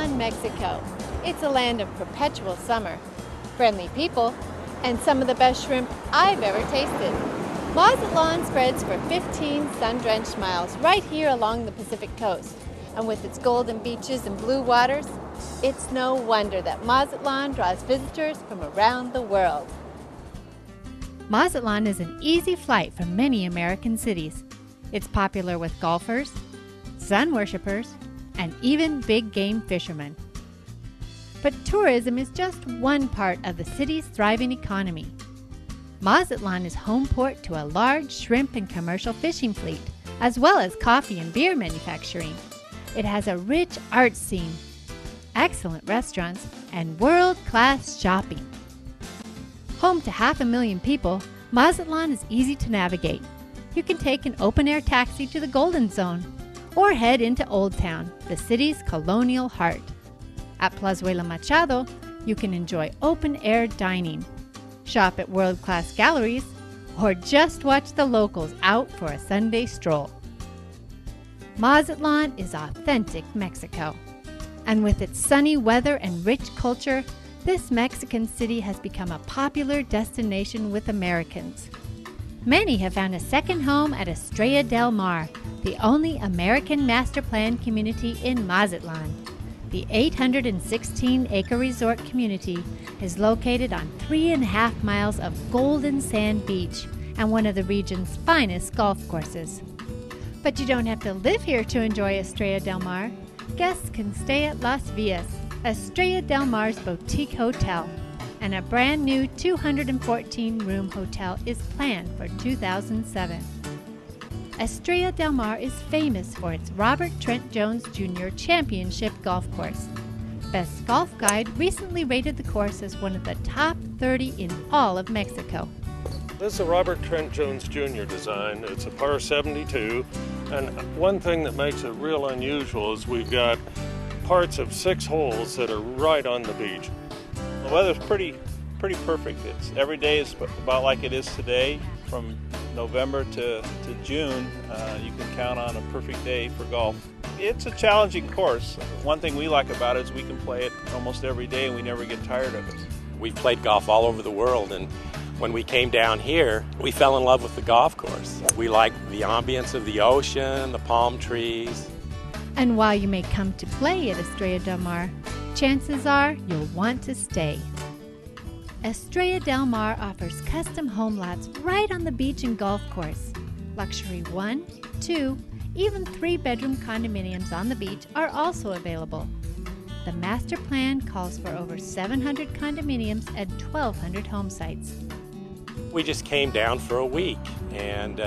Mazatlan, Mexico. It's a land of perpetual summer, friendly people, and some of the best shrimp I've ever tasted. Mazatlan spreads for 15 sun-drenched miles right here along the Pacific coast. And with its golden beaches and blue waters, it's no wonder that Mazatlan draws visitors from around the world. Mazatlan is an easy flight from many American cities. It's popular with golfers, sun worshippers, and even big game fishermen. But tourism is just one part of the city's thriving economy. Mazatlan is home port to a large shrimp and commercial fishing fleet, as well as coffee and beer manufacturing. It has a rich art scene, excellent restaurants, and world-class shopping. Home to 500,000 people, Mazatlan is easy to navigate. You can take an open-air taxi to the Golden Zone or head into Old Town, the city's colonial heart. At Plazuela Machado, you can enjoy open-air dining, shop at world-class galleries, or just watch the locals out for a Sunday stroll. Mazatlan is authentic Mexico. And with its sunny weather and rich culture, this Mexican city has become a popular destination with Americans. Many have found a second home at Estrella del Mar, the only American master plan community in Mazatlan. The 816-acre resort community is located on 3.5 miles of golden sand beach and one of the region's finest golf courses. But you don't have to live here to enjoy Estrella del Mar. Guests can stay at Las Villas, Estrella del Mar's boutique hotel, and a brand new 214-room hotel is planned for 2007. Estrella del Mar is famous for its Robert Trent Jones Jr. Championship Golf Course. Best Golf Guide recently rated the course as one of the top 30 in all of Mexico. This is a Robert Trent Jones Jr. design. It's a par 72, and one thing that makes it real unusual is we've got parts of 6 holes that are right on the beach. The weather's pretty perfect. Every day is about like it is today. From November to June, you can count on a perfect day for golf. It's a challenging course. One thing we like about it is we can play it almost every day and we never get tired of it. We've played golf all over the world, and when we came down here, we fell in love with the golf course. We like the ambience of the ocean, the palm trees. And while you may come to play at Estrella del Mar, chances are you'll want to stay. Estrella del Mar offers custom home lots right on the beach and golf course. Luxury 1, 2, even 3-bedroom condominiums on the beach are also available. The master plan calls for over 700 condominiums and 1,200 home sites. We just came down for a week, and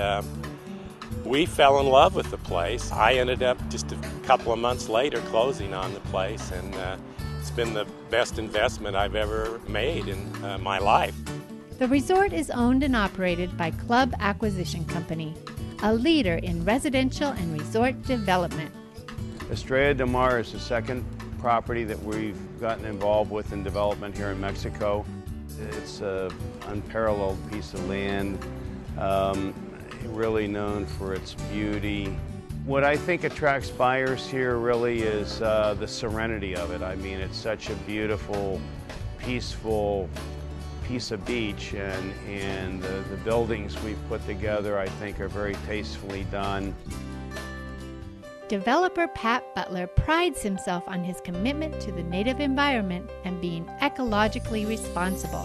we fell in love with the place. I ended up just a couple of months later closing on the place, and it's been the best investment I've ever made in my life. The resort is owned and operated by Club Acquisition Company, a leader in residential and resort development. Estrella del Mar is the second property that we've gotten involved with in development here in Mexico. It's an unparalleled piece of land, really known for its beauty. What I think attracts buyers here really is the serenity of it. I mean, it's such a beautiful, peaceful piece of beach, and the buildings we've put together, I think, are very tastefully done. Developer Pat Butler prides himself on his commitment to the native environment and being ecologically responsible.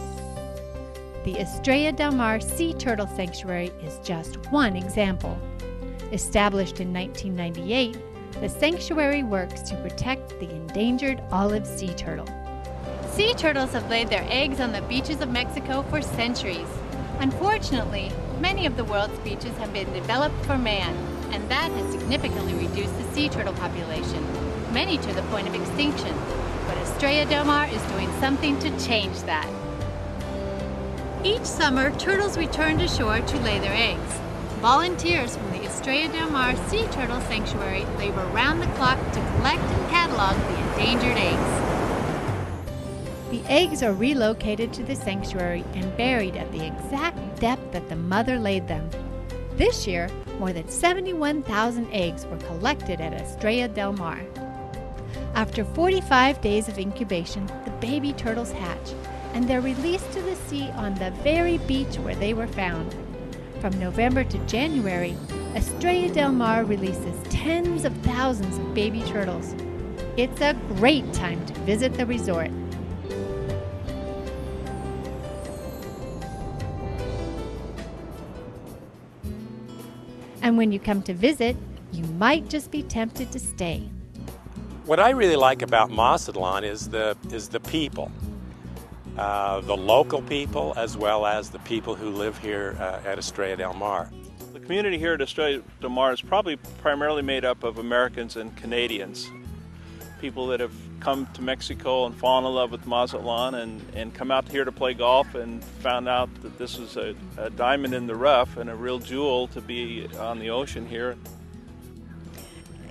The Estrella del Mar Sea Turtle Sanctuary is just one example. Established in 1998, the sanctuary works to protect the endangered olive sea turtle. Sea turtles have laid their eggs on the beaches of Mexico for centuries. Unfortunately, many of the world's beaches have been developed for man, and that has significantly reduced the sea turtle population, many to the point of extinction. But Estrella del Mar is doing something to change that. Each summer, turtles return to shore to lay their eggs. Volunteers from the Estrella del Mar Sea Turtle Sanctuary labor round the clock to collect and catalog the endangered eggs. The eggs are relocated to the sanctuary and buried at the exact depth that the mother laid them. This year, more than 71,000 eggs were collected at Estrella del Mar. After 45 days of incubation, the baby turtles hatch, and they're released to the sea on the very beach where they were found. From November to January, Estrella del Mar releases tens of thousands of baby turtles. It's a great time to visit the resort. And when you come to visit, you might just be tempted to stay. What I really like about Mazatlan is the people, the local people, as well as the people who live here at Estrella del Mar. The community here at Estrella del Mar is probably primarily made up of Americans and Canadians, people that have come to Mexico and fallen in love with Mazatlan and come out here to play golf and found out that this is a diamond in the rough and a real jewel to be on the ocean here.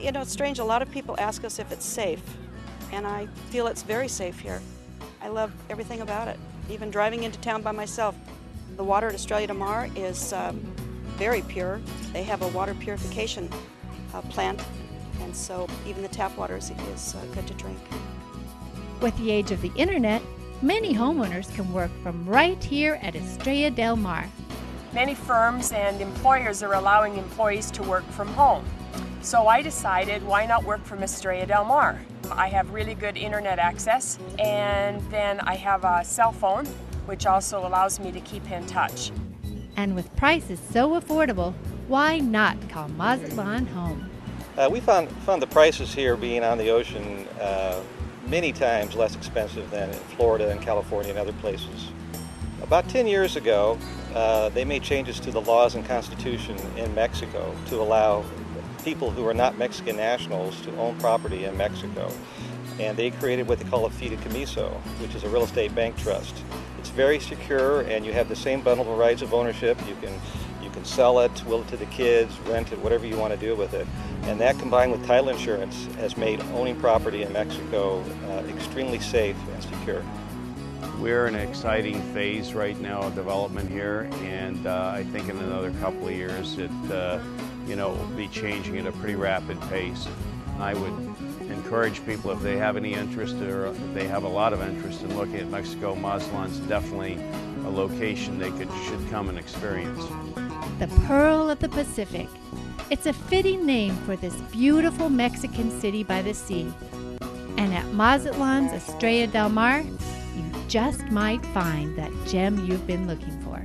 You know, it's strange, a lot of people ask us if it's safe, and I feel it's very safe here. I love everything about it, even driving into town by myself. The water at Estrella del Mar is very pure. They have a water purification plant, and so even the tap water is good to drink. With the age of the internet, many homeowners can work from right here at Estrella del Mar. Many firms and employers are allowing employees to work from home. So I decided, why not work from Estrella del Mar? I have really good internet access, and then I have a cell phone, which also allows me to keep in touch. And with prices so affordable, why not call Mazatlan home? We found the prices here being on the ocean many times less expensive than in Florida and California and other places. About 10 years ago, they made changes to the laws and constitution in Mexico to allow people who are not Mexican nationals to own property in Mexico. And they created what they call a fideicomiso, which is a real estate bank trust. It's very secure, and you have the same bundle of rights of ownership. You can sell it, will it to the kids, rent it, whatever you want to do with it. And that, combined with title insurance, has made owning property in Mexico extremely safe and secure. We're in an exciting phase right now of development here, and I think in another couple of years it will be changing at a pretty rapid pace. I would encourage people, if they have any interest or if they have a lot of interest in looking at Mexico, Mazatlan's definitely a location they should come and experience. The Pearl of the Pacific. It's a fitting name for this beautiful Mexican city by the sea. And at Mazatlan's Estrella del Mar, you just might find that gem you've been looking for.